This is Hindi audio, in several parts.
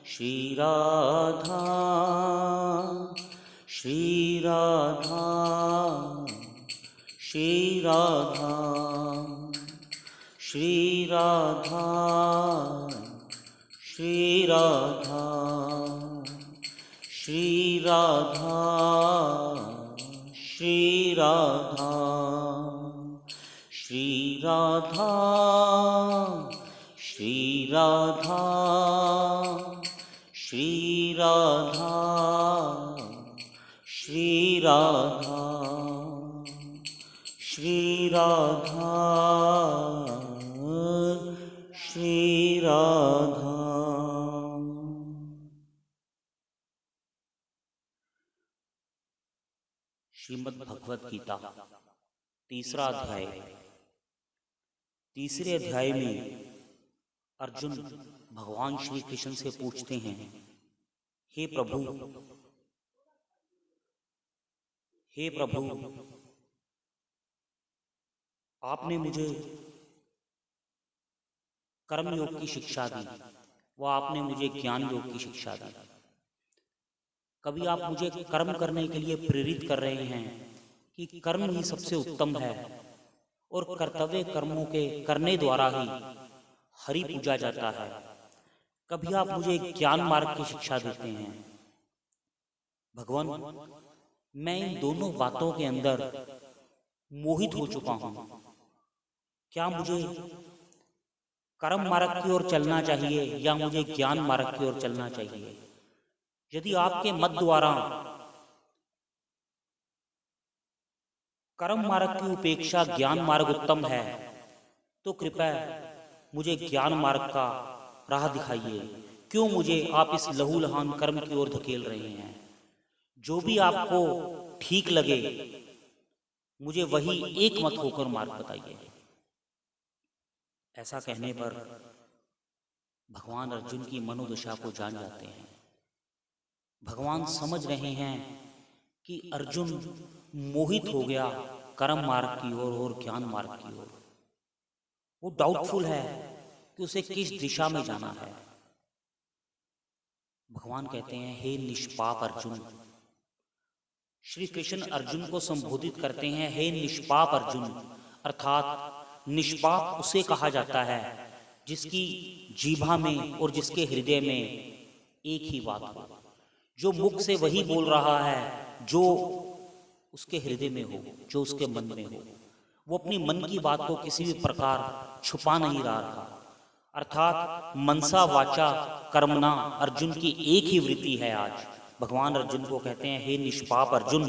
श्री राधा श्री राधा श्री राधा श्री राधा श्री राधा श्री राधा श्री राधा श्री राधा श्री राधा श्री राधा श्री राधा श्री राधा श्री राधा। श्रीमद् भगवत गीता तीसरा अध्याय। तीसरे अध्याय में अर्जुन भगवान श्री कृष्ण से पूछते हैं, हे प्रभु आपने मुझे कर्म योग की शिक्षा दी व आपने मुझे ज्ञान योग की शिक्षा दी। कभी आप मुझे कर्म करने के लिए प्रेरित कर रहे हैं कि कर्म ही सबसे उत्तम है और कर्तव्य कर्मों के करने द्वारा ही हरि पूजा जाता है। कभी आप मुझे ज्ञान मार्ग की शिक्षा देते हैं। भगवान, मैं इन दोनों बातों के अंदर मोहित हो चुका हूं। क्या मुझे कर्म मार्ग की ओर चलना चाहिए या मुझे ज्ञान मार्ग की ओर चलना चाहिए? यदि आपके मत द्वारा कर्म मार्ग की उपेक्षा ज्ञान मार्ग उत्तम है तो कृपया मुझे ज्ञान मार्ग का राह दिखाइए। क्यों मुझे आप इस लहूलुहान कर्म की ओर धकेल रहे हैं? जो भी आपको ठीक लगे मुझे वही एक मत होकर मार्ग बताइए। ऐसा कहने पर भगवान अर्जुन की मनोदशा को जान जाते हैं। भगवान समझ रहे हैं कि अर्जुन मोहित हो गया कर्म मार्ग की ओर और ज्ञान मार्ग की ओर। वो डाउटफुल है कि उसे किस दिशा में जाना है। भगवान कहते हैं, हे निष्पाप अर्जुन। श्री कृष्ण अर्जुन को संबोधित करते हैं, हे निष्पाप अर्जुन। अर्थात निष्पाप उसे कहा जाता है जिसकी जीभा में और जिसके हृदय में एक ही बात हो, जो मुख से वही बोल रहा है जो उसके हृदय में हो, जो उसके मन में हो। वो अपनी मन की बात को किसी भी प्रकार छुपा नहीं रहा। अर्थात मनसा वाचा कर्मणा अर्जुन की एक ही वृत्ति है। आज भगवान अर्जुन को कहते हैं, हे निष्पाप अर्जुन,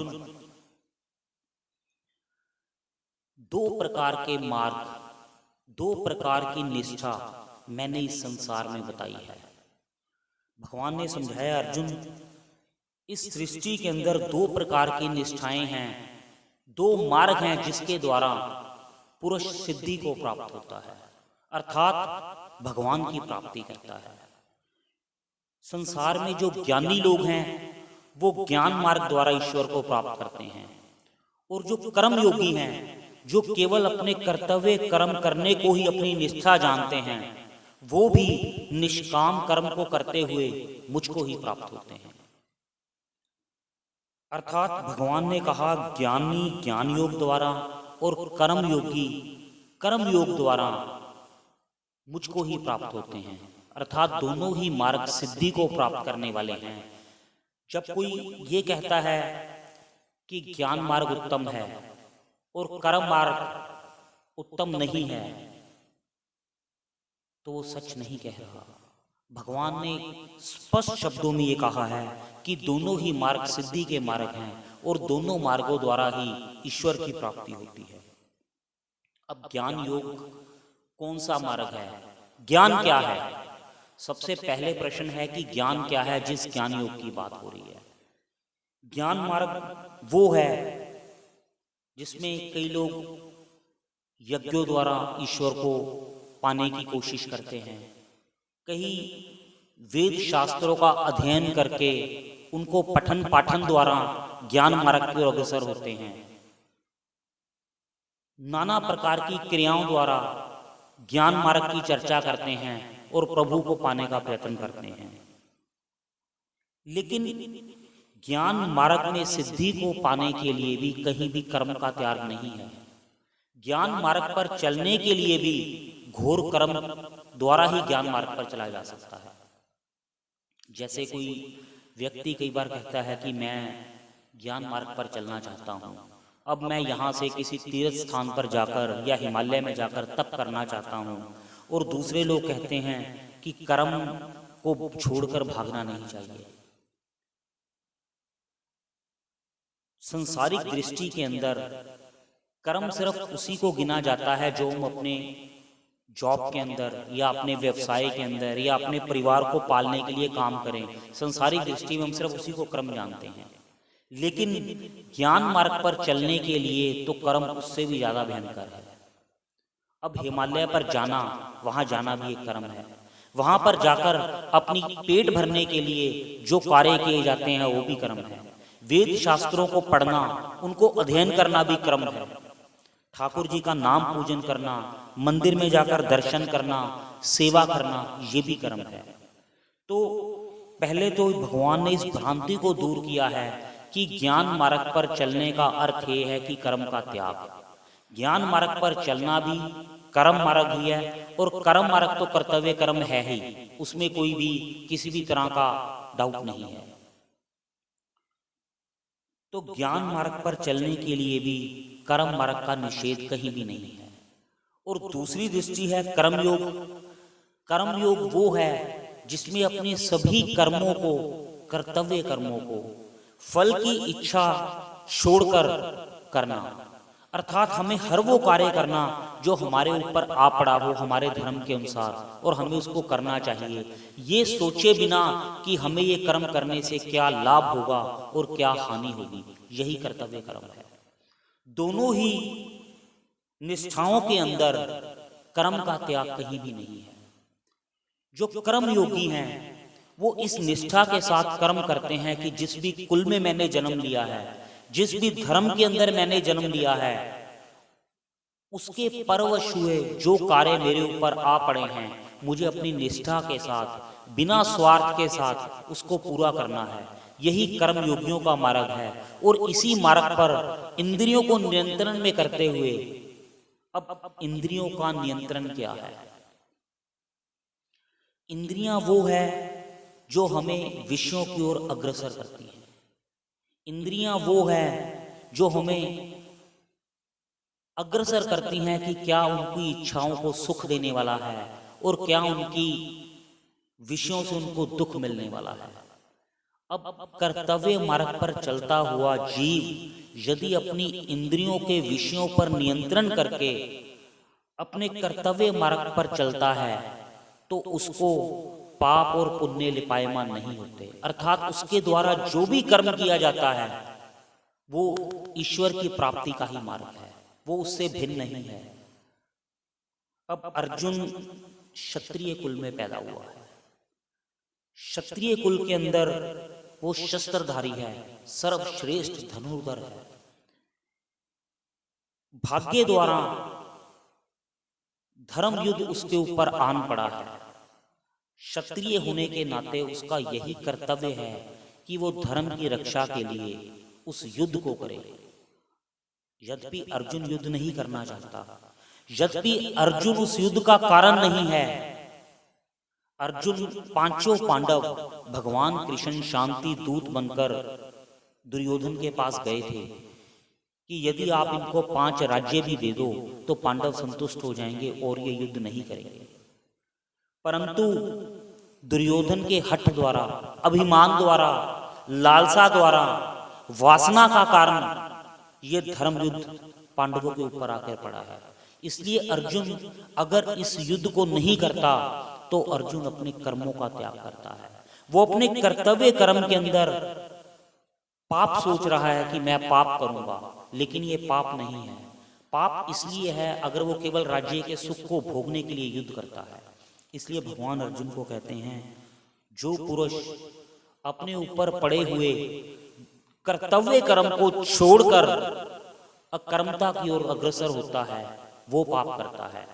दो प्रकार के मार्ग, दो प्रकार की निष्ठा मैंने इस संसार में बताई है। भगवान ने समझाया, अर्जुन, इस सृष्टि के अंदर दो प्रकार की निष्ठाएं हैं, दो मार्ग हैं जिसके द्वारा पुरुष सिद्धि को प्राप्त होता है, अर्थात भगवान की प्राप्ति करता है। संसार में जो ज्ञानी लोग हैं वो ज्ञान मार्ग द्वारा ईश्वर को प्राप्त करते हैं, और जो कर्म योगी हैं, जो केवल अपने कर्तव्य कर्म करने को ही अपनी निष्ठा जानते हैं, वो भी निष्काम कर्म को करते हुए मुझको ही प्राप्त होते हैं। अर्थात भगवान ने कहा, ज्ञानी ज्ञान योग द्वारा और कर्म योगी कर्म योग द्वारा मुझको ही प्राप्त होते हैं। अर्थात दोनों ही मार्ग सिद्धि को प्राप्त करने वाले हैं। जब कोई ये कहता है कि ज्ञान मार्ग उत्तम है और कर्म मार्ग उत्तम नहीं है, तो वो सच नहीं कह रहा। भगवान ने स्पष्ट शब्दों में ये कहा है कि दोनों ही मार्ग सिद्धि के मार्ग हैं और दोनों मार्गों द्वारा ही ईश्वर की प्राप्ति होती है। अब ज्ञान योग कौन सा मार्ग है? ज्ञान क्या है? सबसे पहले प्रश्न है कि ज्ञान क्या है जिस ज्ञान योग की बात हो रही है। ज्ञान मार्ग वो है जिसमें कई लोग यज्ञों द्वारा ईश्वर को पाने की कोशिश करते हैं, कहीं वेद शास्त्रों का अध्ययन करके उनको पठन पाठन द्वारा ज्ञान मार्ग की ओर अग्रसर होते हैं, नाना प्रकार की क्रियाओं द्वारा ज्ञान मार्ग की चर्चा करते हैं और प्रभु को पाने का प्रयत्न करते हैं। लेकिन ज्ञान मार्ग में सिद्धि को पाने के लिए भी कहीं भी कर्म का त्याग नहीं है। ज्ञान मार्ग पर चलने के लिए भी घोर कर्म द्वारा ही ज्ञान मार्ग पर चला जा सकता है। जैसे कोई व्यक्ति कई बार कहता है कि मैं ज्ञान मार्ग पर चलना चाहता हूँ, अब मैं यहाँ से किसी तीर्थ स्थान पर जाकर या हिमालय में जाकर तप करना चाहता हूँ, और दूसरे लोग कहते हैं कि कर्म को छोड़कर भागना नहीं चाहिए। संसारिक दृष्टि के अंदर कर्म सिर्फ उसी को गिना जाता है जो हम अपने जॉब के अंदर या अपने व्यवसाय के अंदर या अपने परिवार को पालने के लिए काम करें। संसारिक दृष्टि में हम सिर्फ उसी को कर्म जानते हैं, लेकिन ज्ञान मार्ग पर चलने के लिए तो कर्म उससे भी ज्यादा भयंकर है। अब हिमालय पर जाना, वहां जाना भी एक कर्म है। वहां पर जाकर अपनी पेट भरने के लिए जो कार्य किए जाते हैं वो भी कर्म है। वेद शास्त्रों को पढ़ना, उनको अध्ययन करना भी कर्म है। ठाकुर जी का नाम पूजन करना, मंदिर में जाकर दर्शन करना, सेवा करना, ये भी कर्म है। तो पहले तो भगवान ने इस भ्रांति को दूर किया है कि ज्ञान मार्ग पर चलने का अर्थ ये है कि कर्म का त्याग। ज्ञान मार्ग पर चलना भी कर्म मार्ग ही है, और कर्म मार्ग तो कर्तव्य कर्म है ही, उसमें कोई भी किसी भी तरह का डाउट नहीं है। तो ज्ञान मार्ग पर चलने के लिए भी कर्म मार्ग का निषेध कहीं भी नहीं है। और दूसरी दृष्टि है कर्मयोग। कर्मयोग वो है जिसमें अपने सभी कर्मों को, कर्तव्य कर्मों को फल की इच्छा छोड़कर करना, अर्थात हमें हर वो कार्य करना जो हमारे ऊपर आ पड़ा हो हमारे धर्म के अनुसार, और हमें उसको करना चाहिए, ये सोचे बिना कि हमें ये कर्म करने से क्या लाभ होगा और क्या हानि होगी। यही कर्तव्य कर्म है। दोनों ही निष्ठाओं के अंदर कर्म का त्याग कहीं भी नहीं है। जो कर्म योगी हैं वो इस निष्ठा के साथ कर्म करते हैं कि जिस भी कुल में मैंने जन्म लिया है, जिस भी धर्म के अंदर मैंने जन्म लिया है, उसके परवश हुए जो कार्य मेरे ऊपर आ पड़े हैं, मुझे अपनी निष्ठा के साथ, बिना स्वार्थ के साथ उसको पूरा करना है। यही कर्म योगियों का मार्ग है। और इसी मार्ग पर इंद्रियों को नियंत्रण में करते हुए, अब इंद्रियों का नियंत्रण क्या है? इंद्रियां वो है जो हमें विषयों की ओर अग्रसर करती है। इंद्रियां वो है जो हमें अग्रसर करती हैं कि क्या उनकी इच्छाओं को सुख देने वाला है और क्या उनकी विषयों से उनको दुख मिलने वाला है। अब कर्तव्य मार्ग पर चलता हुआ जीव यदि अपनी इंद्रियों के विषयों पर नियंत्रण करके अपने कर्तव्य मार्ग पर चलता है तो उसको पाप और पुण्य लिपायमान नहीं होते। अर्थात उसके द्वारा जो भी कर्म किया जाता है वो ईश्वर की प्राप्ति का ही मार्ग है, वो उससे भिन्न नहीं है। अब अर्जुन क्षत्रिय कुल में पैदा हुआ है। क्षत्रिय कुल के अंदर वो शस्त्रधारी है, सर्वश्रेष्ठ धनुर्धर है। भाग्य द्वारा धर्म युद्ध उसके ऊपर आन पड़ा है। क्षत्रिय होने के नाते उसका यही कर्तव्य है कि वो धर्म की रक्षा के लिए उस युद्ध को करे। यद्यपि अर्जुन युद्ध नहीं करना चाहता, यद्यपि अर्जुन उस युद्ध का कारण नहीं है। अर्जुन पांचों पांडव भगवान कृष्ण शांति दूत बनकर दुर्योधन के पास गए थे कि यदि आप इनको 5 राज्य भी दे दो तो पांडव संतुष्ट हो जाएंगे और ये युद्ध नहीं करेंगे। परंतु दुर्योधन के हठ द्वारा, अभिमान द्वारा, लालसा द्वारा, वासना का कारण ये धर्म युद्ध पांडवों के ऊपर आकर पड़ा है। इसलिए अर्जुन अगर इस युद्ध को नहीं करता तो अर्जुन अपने कर्मों का त्याग करता है। वो अपने कर्तव्य कर्म के अंदर पाप सोच रहा है कि मैं पाप करूंगा, लेकिन ये पाप नहीं है। पाप इसलिए है अगर वो केवल राज्य के सुख को भोगने के लिए युद्ध करता है। इसलिए भगवान अर्जुन को कहते हैं जो पुरुष अपने ऊपर पड़े हुए कर्तव्य कर्म को छोड़कर अकर्मता की ओर अग्रसर होता है वो पाप करता है।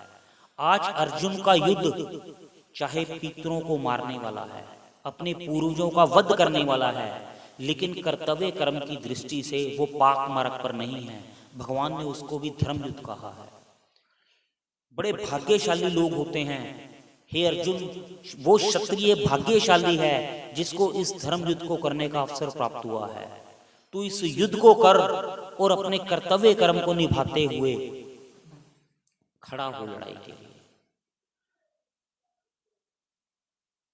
आज अर्जुन का युद्ध चाहे पितरों को मारने वाला है, अपने पूर्वजों का वध करने वाला है, लेकिन कर्तव्य कर्म की दृष्टि से वो पाक मार्ग पर नहीं है। भगवान ने उसको भी धर्म युद्ध कहा है। बड़े भाग्यशाली लोग होते हैं हे अर्जुन, वो क्षत्रिय भाग्यशाली है जिसको इस धर्म युद्ध को करने का अवसर प्राप्त हुआ है। तू इस युद्ध को कर और अपने कर्तव्य कर्म को निभाते हुए खड़ा हो लड़ाई के लिए।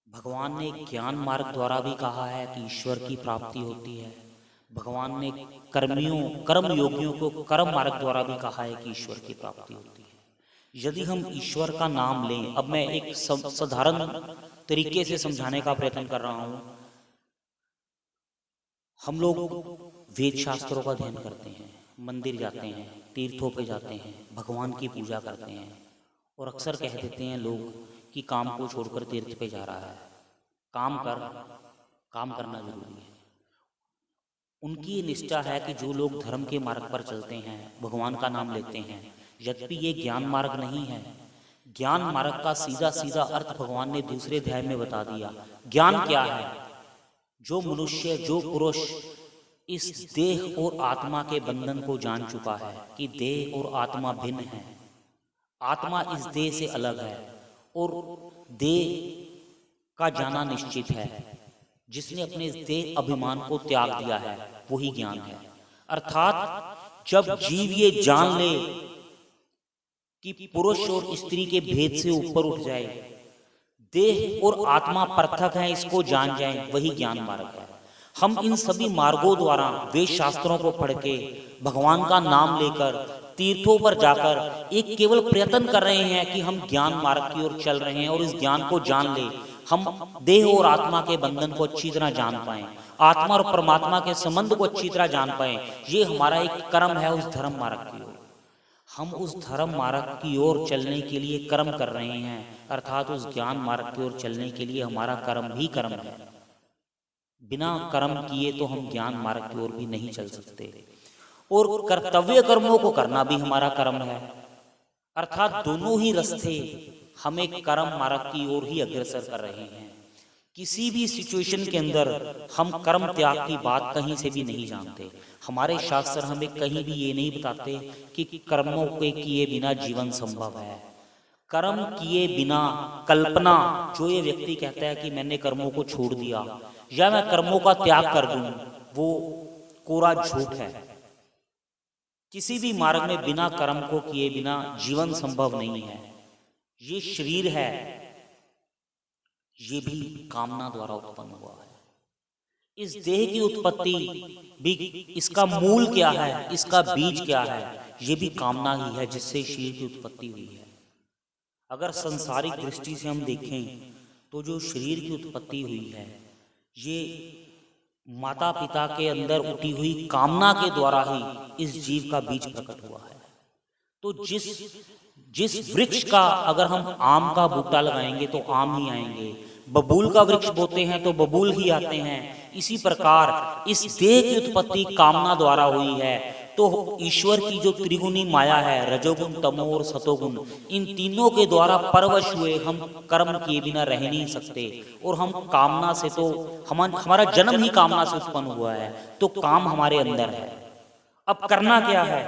भगवान ने ज्ञान मार्ग द्वारा भी कहा है कि ईश्वर की प्राप्ति होती है। भगवान ने कर्म योगियों को कर्म मार्ग द्वारा भी कहा है कि ईश्वर की प्राप्ति होती है। यदि हम ईश्वर का नाम लें, अब मैं एक साधारण तरीके से समझाने का प्रयत्न कर रहा हूं। हम लोग वेद शास्त्रों का अध्ययन करते हैं, मंदिर जाते हैं, तीर्थों पे जाते हैं, भगवान की पूजा करते हैं, और अक्सर कह देते हैं लोग कि काम को छोड़कर तीर्थ पे जा रहा है। काम करना जरूरी है। उनकी निष्ठा है कि जो लोग धर्म के मार्ग पर चलते हैं, भगवान का नाम लेते हैं, यद्यपि ये ज्ञान मार्ग नहीं है। ज्ञान मार्ग का सीधा सीधा अर्थ भगवान ने दूसरे अध्याय में बता दिया। ज्ञान क्या है? जो मनुष्य, जो पुरुष इस देह और आत्मा के बंधन को जान चुका है कि देह और आत्मा भिन्न है, आत्मा इस देह से अलग है और देह का जाना निश्चित है, जिसने अपने इस देह अभिमान को त्याग दिया है, वही ज्ञान है। अर्थात जब जीव ये जान ले कि पुरुष और स्त्री के भेद से ऊपर उठ जाए, देह और आत्मा पृथक है, इसको जान जाए, वही ज्ञान मार्ग है। हम इन सभी मार्गों द्वारा वेद शास्त्रों को पढ़ के, भगवान का नाम लेकर, तीर्थों पर जाकर एक केवल प्रयत्न कर रहे हैं कि हम ज्ञान मार्ग की ओर चल रहे हैं और इस ज्ञान को जान ले, हम देह और आत्मा के बंधन को अच्छी तरह जान पाएं, आत्मा और परमात्मा के संबंध को अच्छी तरह जान पाएं। ये हमारा एक कर्म है उस धर्म मार्ग की ओर। हम उस धर्म मार्ग की ओर चलने के लिए कर्म कर रहे हैं, अर्थात उस ज्ञान मार्ग की ओर चलने के लिए हमारा कर्म भी कर्म है। बिना कर्म किए तो हम ज्ञान मार्ग की ओर भी नहीं चल सकते। और कर्तव्य कर्मों को करना भी हमारा कर्म है, अर्थात दोनों ही रास्ते हमें कर्म मार्ग की ओर ही अग्रसर कर रहे हैं। किसी भी सिचुएशन के अंदर हम कर्म त्याग की बात कहीं से भी नहीं जानते। हमारे शास्त्र हमें कहीं भी ये नहीं बताते कि कर्मों के किए बिना जीवन संभव है। कर्म किए बिना कल्पना, जो ये व्यक्ति कहता है कि मैंने कर्मों को छोड़ दिया या मैं कर्मों का त्याग कर दूं, वो कोरा झूठ है। किसी भी मार्ग में बिना कर्म को किए बिना जीवन संभव नहीं है। ये शरीर है, ये भी कामना द्वारा उत्पन्न हुआ है। इस देह की उत्पत्ति भी, इसका मूल क्या है, इसका बीज क्या है, ये भी कामना ही है जिससे शरीर की उत्पत्ति हुई है। अगर संसारिक दृष्टि से हम देखें तो जो शरीर की उत्पत्ति हुई है, ये माता पिता के अंदर उठी हुई कामना के द्वारा ही इस जीव का बीज प्रकट हुआ है। तो जिस वृक्ष का अगर हम आम का बूटा लगाएंगे तो आम ही आएंगे, बबूल का वृक्ष बोते हैं तो बबूल ही आते हैं। इसी प्रकार इस देह की उत्पत्ति कामना द्वारा हुई है। तो ईश्वर की जो त्रिगुणी माया है, रजोगुण, तमो और सतोगुण, इन तीनों के द्वारा परवश हुए हम कर्म किए बिना रह नहीं सकते। और हम कामना से, तो हमारा जन्म ही कामना से उत्पन्न हुआ है, तो काम हमारे अंदर है। अब करना क्या है?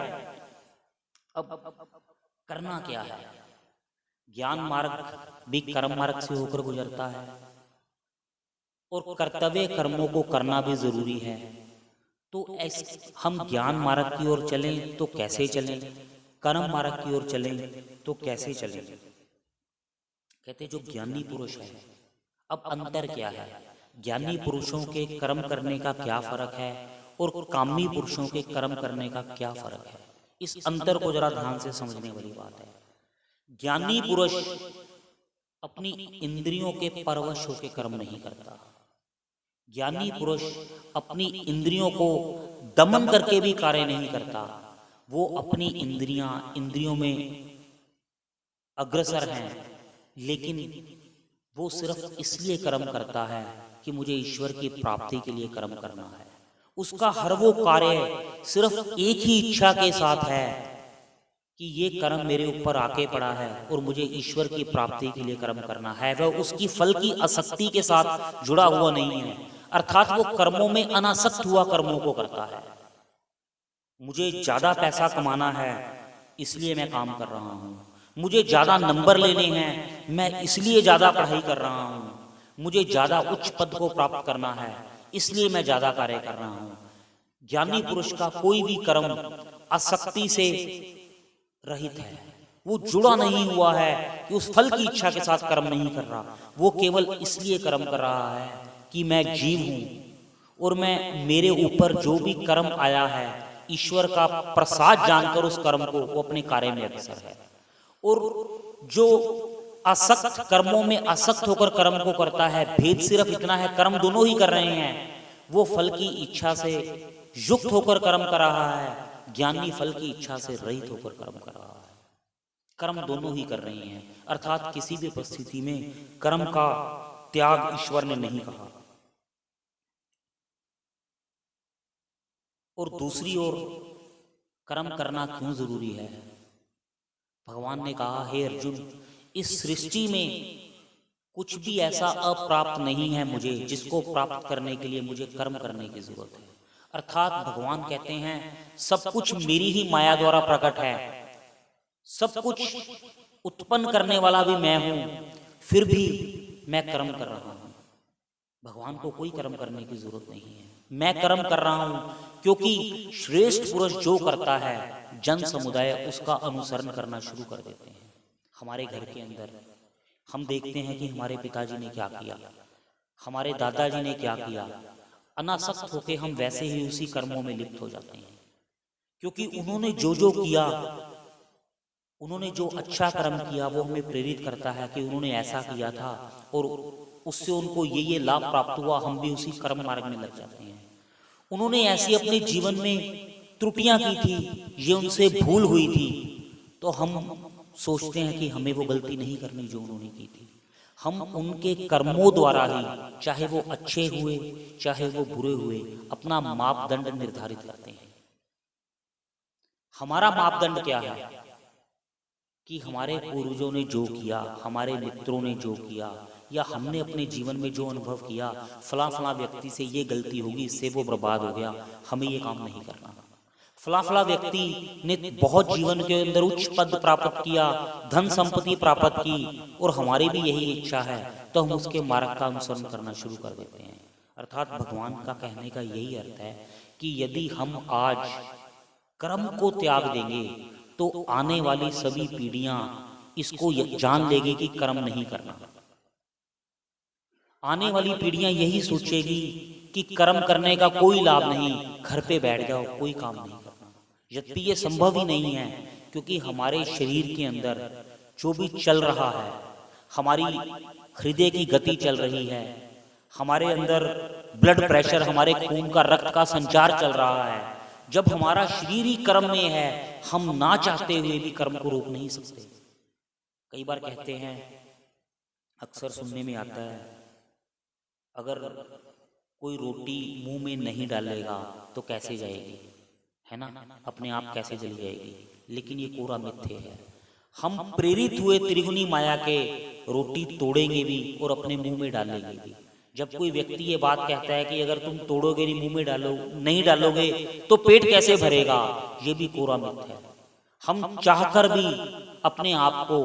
अब करना क्या है? ज्ञान मार्ग भी कर्म मार्ग से होकर गुजरता है और कर्तव्य कर्मों को करना भी जरूरी है। तो ऐसे हम ज्ञान मार्ग की ओर चलें तो कैसे चलें, कर्म मार्ग की ओर चलें तो कैसे चलें? कहते जो ज्ञानी पुरुष है, अब अंतर क्या है? ज्ञानी पुरुषों के कर्म करने का क्या फर्क है और कामी पुरुषों के कर्म करने का क्या फर्क है? इस अंतर को जरा ध्यान से समझने वाली बात है। ज्ञानी पुरुष अपनी इंद्रियों के परवश होकर कर्म नहीं करता। ज्ञानी पुरुष अपनी इंद्रियों को दमन करके भी कार्य नहीं करता। वो अपनी इंद्रियों में अग्रसर हैं, लेकिन वो सिर्फ इसलिए कर्म करता है कि मुझे ईश्वर की प्राप्ति के लिए कर्म करना है। उसका हर वो कार्य सिर्फ एक ही इच्छा के साथ है कि ये कर्म मेरे ऊपर आके पड़ा है और मुझे ईश्वर की प्राप्ति के लिए कर्म करना है, वह उसकी फल की आसक्ति के साथ जुड़ा हुआ नहीं है, अर्थात वो कर्मों में अनासक्त हुआ कर्मों को करता है। मुझे ज्यादा पैसा कमाना है इसलिए मैं काम कर रहा हूँ, मुझे ज्यादा नंबर लेने हैं मैं इसलिए ज्यादा पढ़ाई कर रहा हूँ, मुझे ज्यादा उच्च पद को प्राप्त करना है इसलिए मैं ज्यादा कार्य कर रहा हूँ। ज्ञानी पुरुष का कोई भी कर्म आसक्ति से रहित है, वो जुड़ा नहीं हुआ है कि उस फल की इच्छा के साथ कर्म नहीं कर रहा, वो केवल इसलिए कर्म कर रहा है कि मैं जीव हूं और मैं मेरे ऊपर जो भी कर्म आया है ईश्वर का प्रसाद जानकर उस कर्म को वो अपने कार्य में अग्रसर है। और जो आसक्त कर्मों में आसक्त होकर कर्म को करता है, भेद सिर्फ इतना है कर्म दोनों ही कर रहे हैं, वो फल की इच्छा से युक्त होकर कर्म कर रहा है, ज्ञानी फल की इच्छा से रहित होकर कर्म कर रहा है। कर्म दोनों ही कर रहे हैं, अर्थात किसी भी परिस्थिति में कर्म का त्याग ईश्वर ने नहीं कहा। और दूसरी ओर कर्म करना क्यों जरूरी है? भगवान ने कहा, हे अर्जुन, इस सृष्टि में कुछ भी ऐसा अप्राप्त नहीं है मुझे जिसको प्राप्त करने के लिए मुझे कर्म करने की जरूरत है। अर्थात भगवान कहते हैं सब कुछ मेरी ही माया द्वारा प्रकट है, सब कुछ उत्पन्न करने वाला भी मैं हूं, फिर भी मैं कर्म कर रहा हूं। भगवान को कोई कर्म करने की जरूरत नहीं है, मैं कर्म कर रहा हूं क्योंकि श्रेष्ठ पुरुष जो करता है जन समुदाय उसका अनुसरण करना शुरू कर देते हैं। हमारे घर के अंदर हम देखते हैं कि हमारे पिताजी ने क्या किया, हमारे दादाजी ने क्या किया, अनासक्त होकर हम वैसे ही उसी कर्मों में लिप्त हो जाते हैं, क्योंकि उन्होंने जो जो किया, उन्होंने जो अच्छा कर्म किया वो हमें प्रेरित करता है कि उन्होंने ऐसा किया था और उससे उनको ये लाभ प्राप्त हुआ, हम भी उसी कर्म मार्ग में लग जाते हैं। उन्होंने ऐसी अपने जीवन में त्रुटियां की थी, ये उनसे भूल हुई थी, तो हम सोचते हैं कि हमें वो गलती नहीं करनी जो उन्होंने की थी। हम उनके कर्मों द्वारा ही, चाहे वो अच्छे हुए चाहे वो बुरे हुए, अपना मापदंड निर्धारित करते हैं। हमारा मापदंड क्या है कि हमारे पूर्वजों ने जो किया, हमारे मित्रों ने जो किया, या हमने अपने जीवन में जो अनुभव किया, फला फला व्यक्ति से ये गलती होगी, इससे वो बर्बाद हो गया, हमें ये काम नहीं करना। फला फला व्यक्ति ने बहुत जीवन के अंदर उच्च पद प्राप्त किया, धन संपत्ति प्राप्त की, और हमारी भी यही इच्छा है, तो हम उसके मार्ग का अनुसरण करना शुरू कर देते हैं। अर्थात भगवान का कहने का यही अर्थ है कि यदि हम आज कर्म को त्याग देंगे तो आने वाली सभी पीढ़ियां इसको जान लेगी कि कर्म नहीं करना। आने वाली पीढ़ियां यही सोचेगी कि कर्म करने का कोई लाभ नहीं, घर पे बैठ जाओ, कोई काम नहीं करना। यद्यपि ये संभव ही नहीं है, क्योंकि हमारे शरीर के अंदर जो भी चल रहा है, हमारी हृदय की गति चल रही है, हमारे अंदर ब्लड प्रेशर, हमारे खून का रक्त का संचार चल रहा है, जब हमारा शरीर ही कर्म में है, हम ना चाहते हुए भी कर्म को रोक नहीं सकते। कई बार कहते हैं, अक्सर सुनने में आता है, अगर कोई रोटी मुंह में नहीं डालेगा तो कैसे जाएगी, है ना, अपने आप कैसे जल जाएगी। लेकिन ये कोरा मिथ्या है। हम प्रेरित हुए त्रिगुणी माया के रोटी तोड़ेंगे भी और अपने मुंह में डालेंगे भी। जब कोई व्यक्ति ये बात कहता है कि अगर तुम तोड़ोगे नहीं, मुंह में नहीं डालोगे तो पेट कैसे भरेगा, ये भी कोरा मिथ्या है। हम चाहकर भी अपने आप को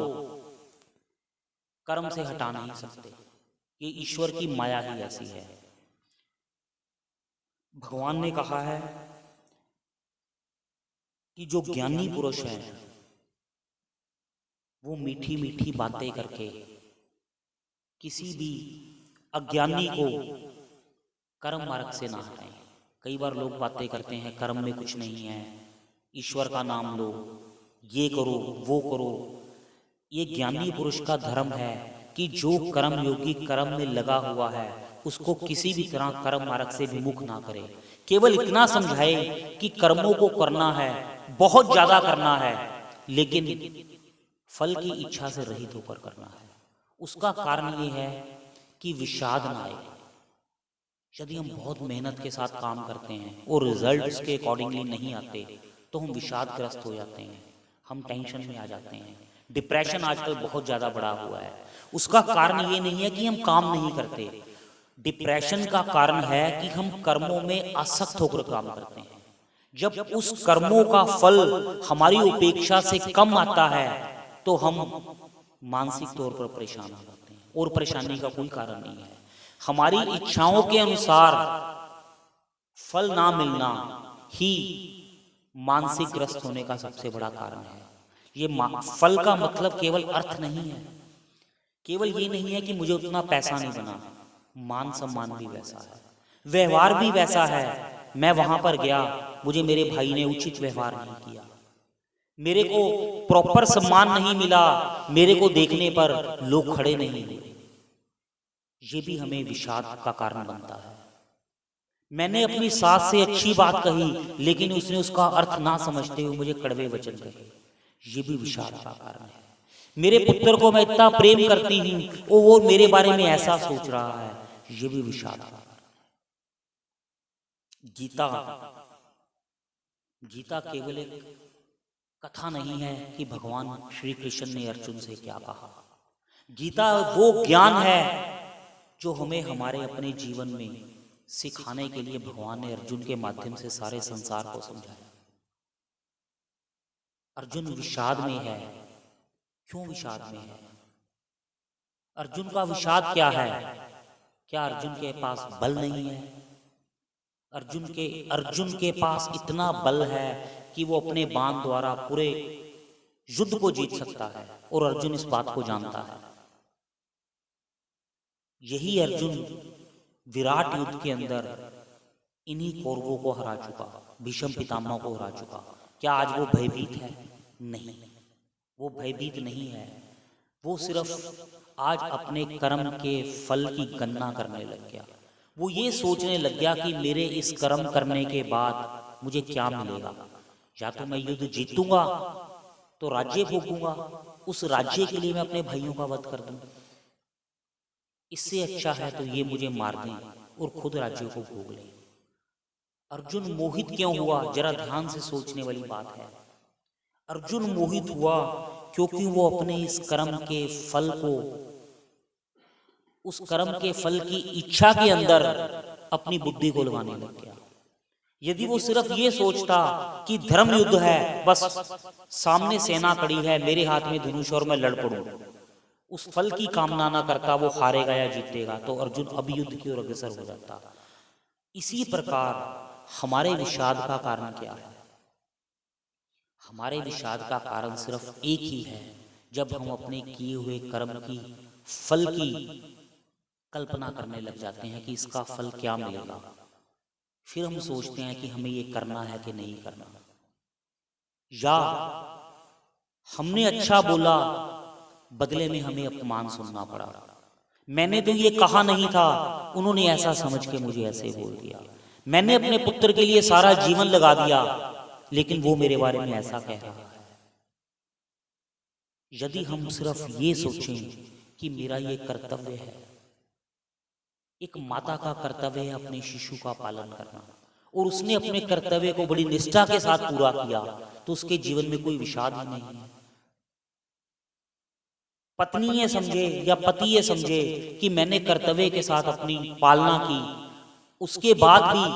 कर्म से हटा नहीं सकते, ये ईश्वर की माया ही ऐसी है। भगवान ने कहा है कि जो ज्ञानी पुरुष है वो मीठी मीठी बातें करके किसी भी अज्ञानी को कर्म मार्ग से ना हटाएं। कई बार लोग बातें करते हैं कर्म में कुछ नहीं है, ईश्वर का नाम लो, ये करो वो करो। ये ज्ञानी पुरुष का धर्म है कि जो कर्म योगी कर्म में लगा हुआ है उसको किसी भी तरह कर्म मार्ग से विमुख ना करे। केवल इतना समझाए कि कर्मों को करना है, बहुत ज्यादा करना है, लेकिन फल की इच्छा से रहित होकर करना है। उसका कारण ये है कि विषाद ना आए। यदि हम बहुत मेहनत के साथ काम करते हैं और रिजल्ट उसके अकॉर्डिंगली नहीं आते तो हम विषादग्रस्त हो जाते हैं। हम टेंशन में आ जाते हैं। डिप्रेशन आजकल बहुत ज़्यादा बढ़ा हुआ है। उसका कारण ये नहीं है कि हम काम नहीं करते, डिप्रेशन का कारण है कि हम कर्मों में आसक्त होकर काम करते हैं। जब उस कर्मों का फल हमारी उपेक्षा से कम आता है तो हम मानसिक तौर पर परेशान हो जाते हैं, और परेशानी का कोई कारण नहीं है। हमारी इच्छाओं के अनुसार फल ना मिलना ही मानसिक ग्रस्त होने का सबसे बड़ा कारण है। ये फल का मतलब केवल अर्थ नहीं है, केवल ये नहीं है कि मुझे उतना पैसा नहीं बना, मान सम्मान भी वैसा है, व्यवहार भी वैसा है। मैं वहां पर गया, मुझे मेरे भाई ने उचित व्यवहार नहीं किया, मेरे को प्रॉपर सम्मान नहीं मिला, मेरे को देखने पर लोग खड़े नहीं हुए, ये भी हमें विषाद का कारण बनता है। मैंने अपनी सास से अच्छी बात कही लेकिन उसने उसका अर्थ ना समझते हुए मुझे कड़वे वचन कहे, ये भी विषाद का कारण है। मेरे पुत्र को मैं इतना प्रेम करती हूं, वो मेरे बारे में ऐसा सोच रहा है, ये भी विषाद का कारण। गीता केवल एक कथा नहीं है कि भगवान श्री कृष्ण ने अर्जुन से क्या कहा। गीता वो ज्ञान है जो हमें हमारे अपने जीवन में सिखाने के लिए भगवान ने अर्जुन के माध्यम से सारे संसार को समझाया। अर्जुन विषाद में है, क्यों विषाद में है? अर्जुन का विषाद क्या है? क्या अर्जुन के पास बल नहीं है? अर्जुन के पास इतना बल है कि वो अपने बाण द्वारा पूरे युद्ध को जीत सकता है, और अर्जुन इस बात को जानता है। यही अर्जुन विराट युद्ध के अंदर इन्हीं कौरवों को हरा चुका, भीष्म पितामह को हरा चुका। क्या आज वो भयभीत है? नहीं, वो भयभीत नहीं है। वो सिर्फ आज अपने कर्म के फल की गणना करने लग गया। वो ये सोचने लग गया कि मेरे इस कर्म करने के बाद मुझे क्या मिलेगा। या तो मैं युद्ध जीतूंगा तो राज्य भोगूंगा, उस राज्य के लिए मैं अपने भाइयों का वध कर दूं, इससे अच्छा है तो ये मुझे मार दें और खुद राज्य को भोग लें। अर्जुन मोहित क्यों हुआ? जरा ध्यान से सोचने वाली बात है। अर्जुन मोहित हुआ क्योंकि वो अपने इस कर्म के फल को, उस कर्म के फल की इच्छा के अंदर अपनी बुद्धि को लगाने लग गया। यदि वो सिर्फ ये सोचता कि धर्म युद्ध है, बस सामने सेना खड़ी है, मेरे हाथ में धनुष और मैं लड़ पड़ूं, उस फल की कामना ना करता वो हारेगा या जीतेगा, तो अर्जुन अब युद्ध की ओर अग्रसर हो जाता। इसी प्रकार हमारे विषाद का कारण क्या है? हमारे विषाद का कारण सिर्फ एक ही है, जब हम अपने किए हुए कर्म की फल की कल्पना करने लग जाते हैं कि इसका फल क्या मिलेगा। फिर हम सोचते हैं कि हमें ये करना है कि नहीं करना, या हमने अच्छा बोला बदले में हमें अपमान सुनना पड़ा, मैंने तो ये कहा नहीं था, उन्होंने ऐसा समझ के मुझे ऐसे बोल दिया, मैंने अपने पुत्र के लिए सारा जीवन लगा दिया लेकिन वो मेरे बारे में ऐसा कह रहा है। यदि हम सिर्फ ये सोचें कि मेरा ये कर्तव्य है, एक माता का कर्तव्य है अपने शिशु का पालन करना, और उसने अपने कर्तव्य को बड़ी निष्ठा के साथ पूरा किया, तो उसके जीवन में कोई विषाद ही नहीं है। पत्नी ये समझे या पति ये समझे कि मैंने कर्तव्य के साथ अपनी पालना की, उसके बाद भी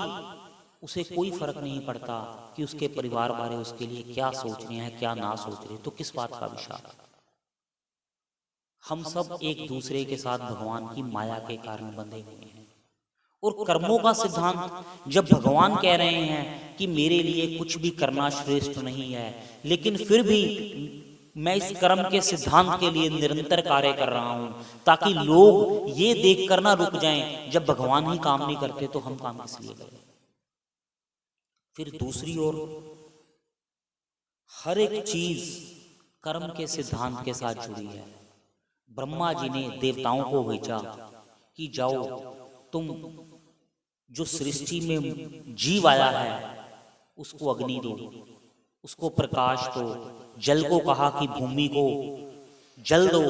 उसे कोई फर्क नहीं पड़ता कि उसके परिवार वाले उसके लिए क्या सोच रहे हैं, क्या ना सोच रहे, तो किस बात का विषाद? हम सब एक दूसरे के साथ भगवान की माया के कारण बंधे हुए हैं, और कर्मों का सिद्धांत जब भगवान कह रहे हैं कि मेरे लिए कुछ भी करना श्रेष्ठ नहीं है, लेकिन फिर भी मैं इस कर्म के सिद्धांत के लिए निरंतर कार्य कर रहा हूं, ताकि लोग ये देख कर ना रुक जाएं, जब भगवान ही काम नहीं करते तो हम काम किस लिए करें। फिर दूसरी ओर हर एक चीज कर्म के सिद्धांत के साथ जुड़ी है। ब्रह्मा जी ने देवताओं को भेजा कि जाओ तुम जो सृष्टि में जीव आया है उसको अग्नि दो, उसको प्रकाश दो, जल को कहा कि भूमि को जल दो,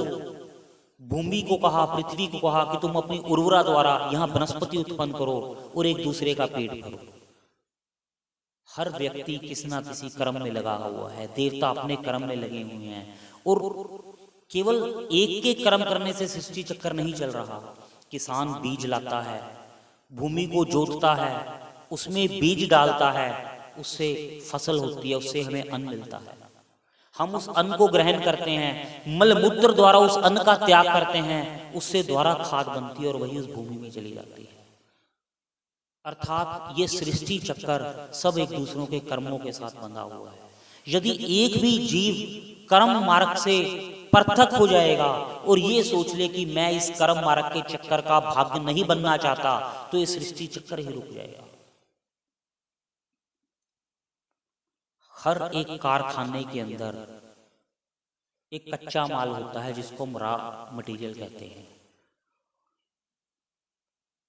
भूमि को कहा, पृथ्वी को कहा कि तुम अपनी उर्वरा द्वारा यहाँ वनस्पति उत्पन्न करो और एक दूसरे का पेट भरो। हर व्यक्ति किसी ना किसी कर्म में लगा हुआ है, देवता अपने कर्म में लगे हुए हैं, और केवल एक के कर्म करने से सृष्टि चक्कर नहीं चल रहा। किसान बीज लाता है, भूमि को जोतता है, उसमें बीज डालता है, उससे फसल होती है, उससे हमें अन्न मिलता है। हम उस अन्न को ग्रहण करते हैं, मलमूत्र द्वारा उस अन्न का त्याग करते हैं, उससे द्वारा खाद बनती है और वही उस भूमि में चली जाती है। अर्थात ये सृष्टि चक्कर सब एक दूसरों के कर्मों के साथ बंधा हुआ है। यदि एक भी जीव कर्म मार्ग से पृथक हो जाएगा और ये सोच ले कि मैं इस कर्म मार्ग के चक्कर का भाग नहीं बनना चाहता, तो ये सृष्टि चक्कर ही रुक जाएगा। हर एक कारखाने के अंदर एक कच्चा माल होता है जिसको हम रॉ मटेरियल कहते हैं।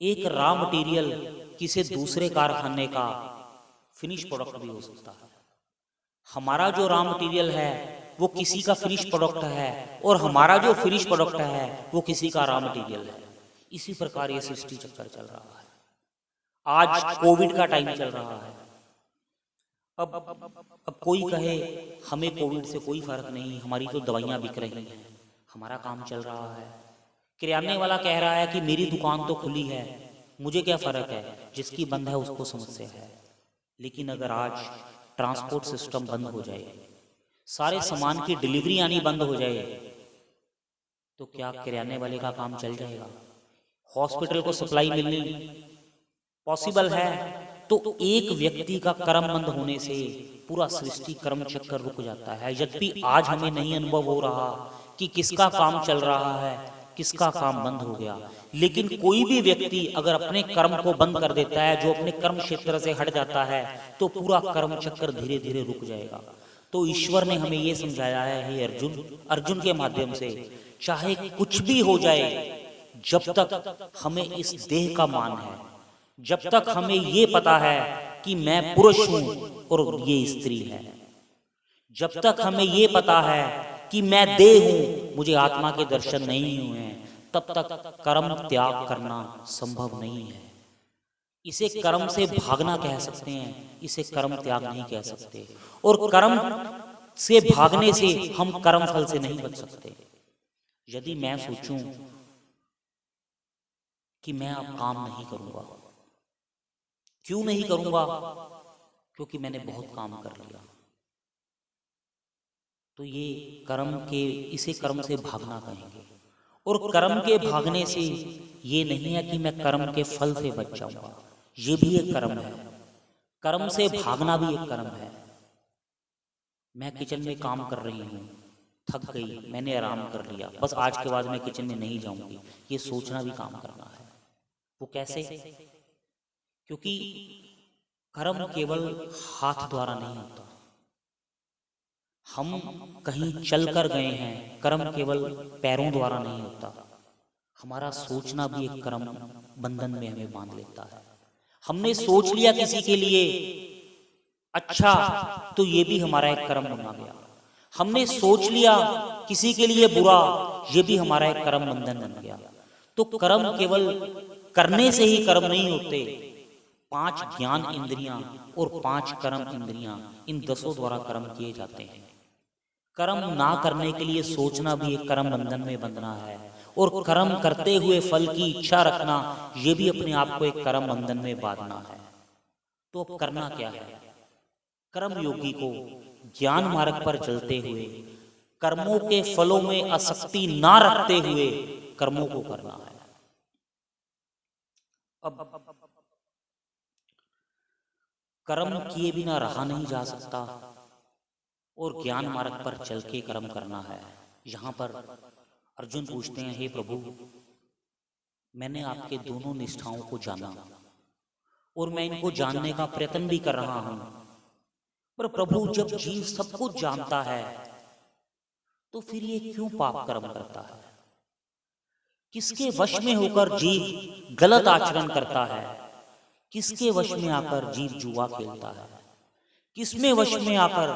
एक रॉ मटेरियल किसी दूसरे कारखाने का फिनिश प्रोडक्ट भी हो सकता है। हमारा जो रॉ मटेरियल है वो किसी का फिनिश प्रोडक्ट है, और हमारा जो फिनिश प्रोडक्ट है वो किसी का रॉ मटेरियल है। इसी प्रकार ये सृष्टि चक्कर चल रहा है। आज कोविड का टाइम चल रहा है। अब कोई कहे हमें कोविड से कोई फर्क नहीं, हमारी तो दवाइयां बिक रही हैं, हमारा काम चल रहा है। किराने वाला कह रहा है कि मेरी दुकान तो खुली है, मुझे क्या फर्क है, जिसकी बंद है उसको समस्या है। लेकिन अगर आज ट्रांसपोर्ट सिस्टम बंद हो जाए, सारे सामान की डिलीवरी आनी बंद हो जाए, तो क्या किराने वाले का काम चल जाएगा? हॉस्पिटल को सप्लाई मिलनी पॉसिबल है? तो एक व्यक्ति का कर्म बंद होने से पूरा सृष्टि कर्म चक्कर रुक जाता है। यद्यपि आज हमें नहीं अनुभव हो रहा कि किसका काम चल रहा है, किसका काम बंद हो गया, लेकिन कोई भी व्यक्ति अगर अपने कर्म को बंद कर देता है, जो अपने कर्म क्षेत्र से हट जाता है, तो पूरा कर्म चक्कर धीरे धीरे रुक जाएगा। तो ईश्वर ने हमें ये समझाया है, हे अर्जुन के माध्यम से, चाहे कुछ भी हो जाए, जब तक हमें इस देह का मान है, जब तक हमें ये पता है कि मैं पुरुष हूं और ये स्त्री है, जब तक हमें ये पता है कि मैं देह हूं, मुझे आत्मा के दर्शन नहीं हुए हैं, तब तक कर्म त्याग करना संभव नहीं है। इसे कर्म से भागना कह सकते हैं, इसे कर्म त्याग नहीं कह सकते। और कर्म से भागने से हम कर्म फल से नहीं बच सकते। यदि मैं सोचूं कि मैं अब काम नहीं करूंगा, क्यों नहीं करूंगा? क्योंकि मैंने बहुत काम कर लिया, तो ये इसे कर्म से भागना कहेंगे। और कर्म के भागने से ये नहीं है कि मैं कर्म के फल से बच जाऊंगा, ये भी एक कर्म है। कर्म से भागना भी एक कर्म है। मैं किचन में काम कर रही हूँ, थक गई, मैंने आराम कर लिया, बस आज के बाद मैं किचन में नहीं जाऊंगी, ये सोचना भी काम करना है। वो कैसे? क्योंकि कर्म केवल हाथ द्वारा नहीं होता। हम कहीं चलकर गए हैं, कर्म केवल पैरों द्वारा नहीं होता। हमारा सोचना भी एक कर्म बंधन में हमें बांध लेता है। हमने सोच लिया किसी के लिए अच्छा, तो ये भी हमारा एक कर्म बना गया। हमने सोच लिया किसी के लिए बुरा, ये भी हमारा एक कर्म बंधन बन गया। तो कर्म केवल करने से ही कर्म नहीं होते। 5 ज्ञान इंद्रियां और 5 कर्म इंद्रियां, इन 10 द्वारा कर्म किए जाते हैं। कर्म ना करने के लिए सोचना भी एक कर्म बंधन में बंधना है, और कर्म करते हुए फल की इच्छा रखना, ये भी अपने आप को एक कर्म बंधन में बांधना है। तो अब करना क्या है? कर्म योगी को ज्ञान मार्ग पर चलते हुए कर्मों के फलों में आसक्ति ना रखते हुए कर्मों को करना है। अब कर्म किए बिना रहा नहीं जा सकता, और ज्ञान मार्ग पर चल के कर्म करना है। यहां पर अर्जुन पूछते हैं, हे प्रभु, मैंने आपके दोनों निष्ठाओं को जाना और मैं इनको जानने का प्रयत्न भी कर रहा हूं, पर प्रभु, जब जीव सब कुछ जानता है तो फिर ये क्यों पाप कर्म करता है? किसके वश में होकर जीव गलत आचरण करता है? किसके वश में आकर जीव जुआ खेलता है? किसमें वश में आकर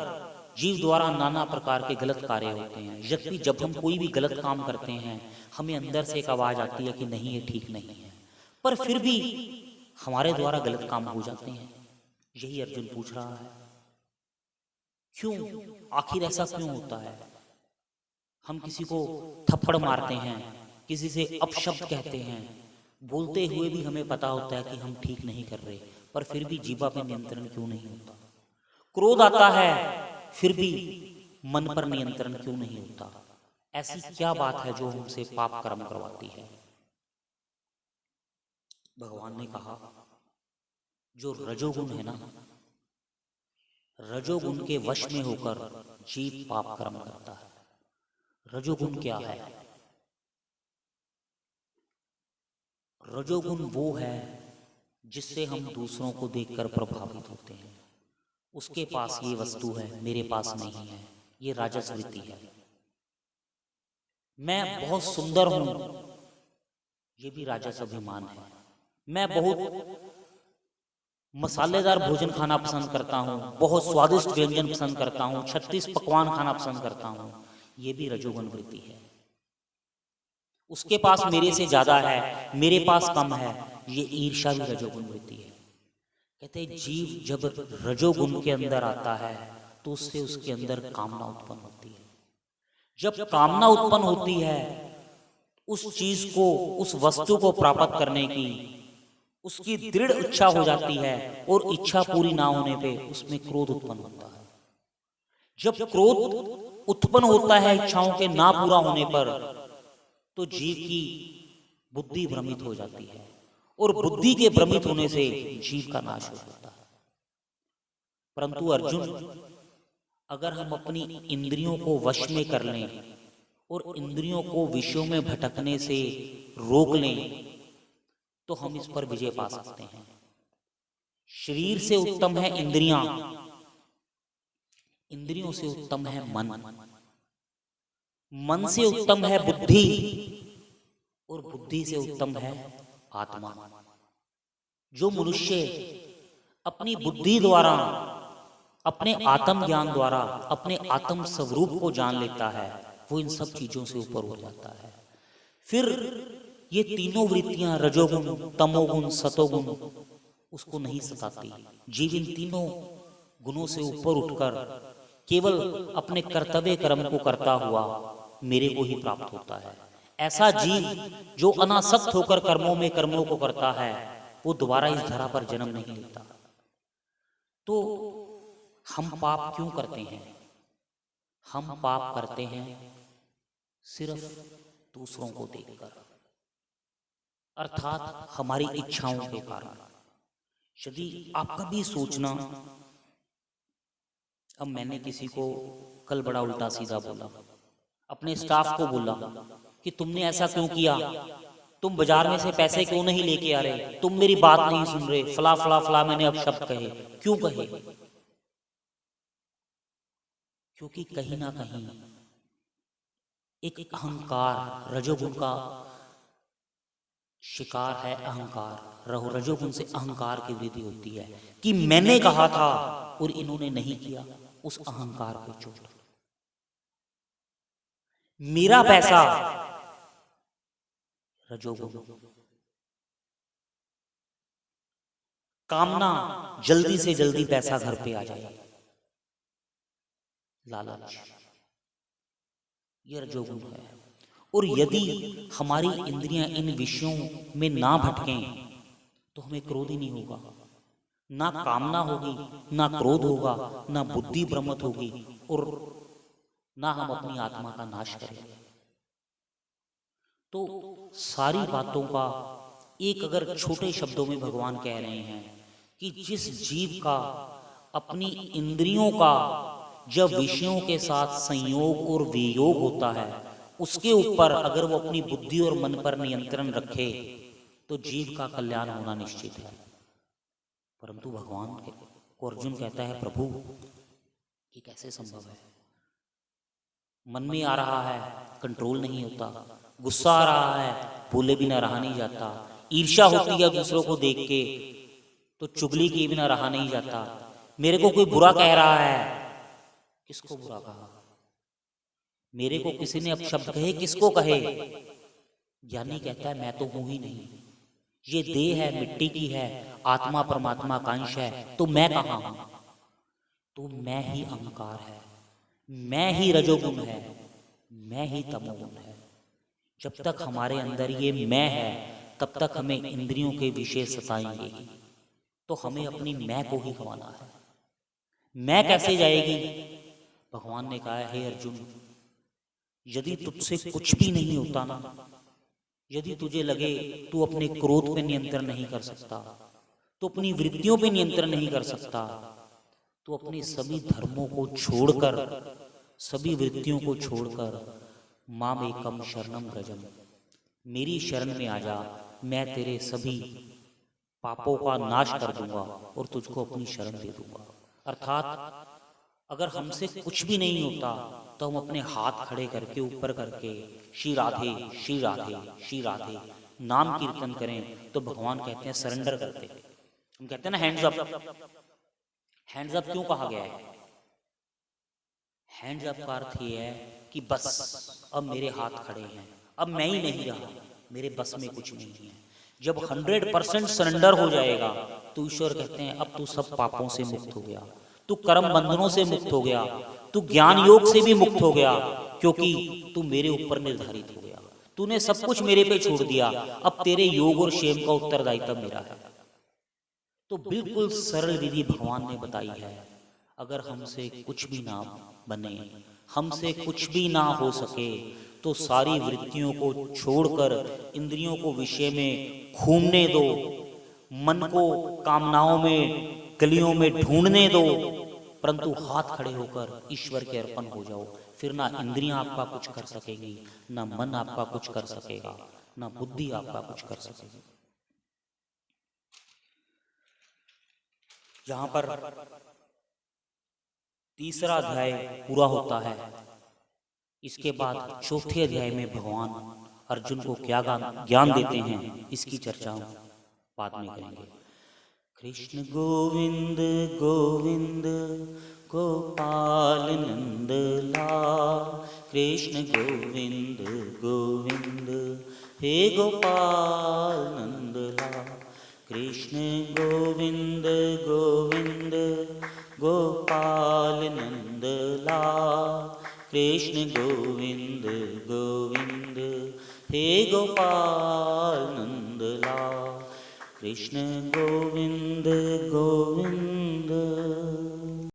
जीव द्वारा नाना प्रकार के गलत कार्य होते हैं? यद्यपि जब हम कोई भी गलत काम करते हैं, हमें अंदर से एक आवाज आती है कि नहीं, ये ठीक नहीं है, पर फिर भी हमारे द्वारा गलत काम हो जाते हैं। यही अर्जुन पूछ रहा है। क्यों, आखिर ऐसा क्यों होता है? हम किसी को थप्पड़ मारते हैं, किसी से अपशब्द कहते हैं, बोलते हुए भी हमें पता होता है कि हम ठीक नहीं कर रहे, पर फिर भी जीवा पे नियंत्रण क्यों नहीं होता? क्रोध आता है फिर भी मन पर नियंत्रण क्यों नहीं होता? ऐसी क्या बात है जो हमसे पाप कर्म करवाती है? भगवान ने कहा, जो रजोगुण है ना, रजोगुण के वश में होकर जीव पाप कर्म करता है। रजोगुण क्या है? रजोगुण वो है जिससे हम दूसरों को देखकर प्रभावित होते हैं। उसके पास ये वस्तु है, मेरे पास नहीं है, ये राजस वृत्ति है। मैं बहुत सुंदर हूं, ये भी राजस अभिमान है। मैं बहुत मसालेदार भोजन खाना पसंद करता हूँ, बहुत स्वादिष्ट व्यंजन पसंद करता हूँ, 36 पकवान खाना पसंद करता हूँ, ये भी रजोगुण वृत्ति है। उसके पास मेरे से ज्यादा है, मेरे पास कम है, ये ईर्ष्या भी रजोगुण वृत्ति है। कहते जीव जब रजोगुण के अंदर आता है तो उससे उसके अंदर कामना उत्पन्न होती है। जब कामना उत्पन्न होती है, उस चीज को, उस वस्तु को प्राप्त करने की उसकी दृढ़ इच्छा हो जाती है, और इच्छा पूरी ना होने पे उसमें क्रोध उत्पन्न होता है। जब क्रोध उत्पन्न होता है इच्छाओं के ना पूरा होने पर, तो जीव की बुद्धि भ्रमित हो जाती है, और बुद्धि के भ्रमित होने से जीव का नाश हो जाता है। परंतु अर्जुन, अगर हम अपनी इंद्रियों को वश में कर लें और इंद्रियों को विषयों में भटकने से रोक लें, तो हम इस पर विजय पा सकते हैं। शरीर से उत्तम है इंद्रियां, इंद्रियों से उत्तम है मन, मन से उत्तम है बुद्धि, और बुद्धि से उत्तम है आत्मा। जो मनुष्य अपनी बुद्धि द्वारा, अपने आत्म ज्ञान द्वारा अपने आत्म स्वरूप को जान लेता है, वो इन सब चीजों से ऊपर हो जाता है। फिर ये तीनों वृत्तियां, रजोगुण, तमोगुण, सतोगुण, उसको नहीं सताती। जीव इन तीनों गुणों से ऊपर उठकर केवल अपने कर्तव्य कर्म को करता हुआ मेरे को ही प्राप्त होता है। ऐसा जीव जो अनासक्त होकर कर्मों को करता है, वो दोबारा इस धरा पर जन्म नहीं लेता। तो हम पाप क्यों करते हैं? हम पाप करते हैं सिर्फ दूसरों को देखकर, अर्थात हमारी इच्छाओं के कारण। यदि आप कभी सोचना, अब मैंने किसी को कल बड़ा उल्टा सीधा बोला, अपने स्टाफ को बोला कि तुमने ऐसा क्यों किया, तुम बाजार में से पैसे क्यों नहीं लेके आ रहे, तुम मेरी बात नहीं सुन रहे, फला फला फला मैंने अब शब्द कहे। क्यों कहे? क्योंकि कहीं ना कहीं एक अहंकार, रजोगुण का शिकार है अहंकार। रजोगुण से अहंकार की वृद्धि होती है कि मैंने कहा था और इन्होंने नहीं किया, उस अहंकार को चोट। मेरा पैसा, रजोगुण। कामना, जल्दी से जल्दी पैसा घर पे आ जाए, लालच, ये रजोगुण है। और यदि हमारी इंद्रियां इन विषयों में ना भटकें तो हमें क्रोध ही नहीं होगा, ना कामना होगी, ना क्रोध होगा, ना बुद्धि भ्रमित होगी, और ना हम अपनी आत्मा का नाश करेंगे। तो सारी बातों का एक अगर छोटे शब्दों में भगवान कह रहे हैं कि जिस जीव का अपनी इंद्रियों का जब विषयों के साथ संयोग और वियोग होता है, उसके ऊपर अगर वो अपनी बुद्धि और मन पर नियंत्रण रखे तो जीव का कल्याण होना निश्चित है। परंतु भगवान को अर्जुन कहता है, प्रभु ये कैसे संभव है? मन में आ रहा है, कंट्रोल नहीं होता, गुस्सा आ रहा है, बोले बिना रहा नहीं जाता, ईर्ष्या होती है दूसरों को देख के तो चुगली किए बिना रहा नहीं जाता, मेरे को कोई बुरा कह रहा है, किसको बुरा कहा? मेरे को किसी ने अपशब्द कहे, किसको कहे? ज्ञानी कहता है मैं तो हूं ही नहीं, ये देह है मिट्टी की है, आत्मा परमात्मा का अंश है, तो मैं कहाँ हूं? तो मैं ही अहंकार है, मैं ही रजोगुण है, मैं ही तमोगुण है। जब तक हमारे अंदर ये मैं है तब तक हमें इंद्रियों के विषय सताएंगे ही। तो हमें अपनी मैं को ही गंवाना है। मैं कैसे जाएगी? भगवान ने कहा, हे अर्जुन, यदि तुझसे कुछ भी नहीं होता ना, यदि तुझे लगे तू अपने क्रोध पे नियंत्रण नहीं कर सकता, तो अपनी वृत्तियों पे नियंत्रण नहीं कर सकता, तो अपने सभी धर्मों को छोड़कर, सभी वृत्तियों को छोड़कर माम एकम शरणम व्रजम, मेरी शरण में आ जा, मैं तेरे सभी पापों का नाश कर दूंगा और तुझको अपनी शरण दे दूंगा। अर्थात अगर हमसे कुछ भी नहीं होता तो हम अपने हाथ खड़े करके ऊपर करके श्री राधे श्री राधे श्री राधे नाम कीर्तन करें तो भगवान कहते हैं सरेंडर करते। हम कहते हैं ना हैंड्स अप। हैंड्स अप क्यों कहा गया है? हैंड्स अप का अर्थ ये है कि बस अब मेरे हाथ खड़े हैं, अब मैं ही नहीं रहा, मेरे बस में कुछ नहीं है। जब 100% सरेंडर हो जाएगा तो ईश्वर कहते हैं अब तू सब पापों से मुक्त हो गया, तू कर्म बंधनों से मुक्त हो गया, तू ज्ञान योग से भी मुक्त हो गया, क्योंकि तू मेरे ऊपर निर्धारित हो गया, तूने सब कुछ मेरे पे छोड़ दिया, अब तेरे योग और क्षेम का उत्तरदायित्व मेरा है। तो बिल्कुल सरल विधि भगवान ने बताई है। अगर हमसे कुछ भी ना बने, हमसे कुछ भी ना हो सके, तो सारी वृत्तियों को छोड़कर इंद्रियों को विषय में घूमने दो, मन को कामनाओं में गलियों में ढूंढने दो, परंतु हाथ खड़े होकर ईश्वर के अर्पण हो जाओ। फिर ना इंद्रियां आपका कुछ कर सकेगी, ना मन आपका कुछ कर सकेगा, ना बुद्धि आपका कुछ कर सकेगी। यहां पर तीसरा अध्याय पूरा होता है। इसके बाद चौथे अध्याय में भगवान अर्जुन को क्या ज्ञान देते हैं, इसकी चर्चा बाद में करेंगे। कृष्ण गोविंद गोविंद गोपाल नंद लाल, कृष्ण गोविंद गोविंद हे गोपाल नंद लाल, कृष्ण गोविंद गोविंद गोपाल नंद लाल, कृष्ण गोविंद गोविंद हे गोपाल नंद लाल, कृष्ण गोविंद गोविंद।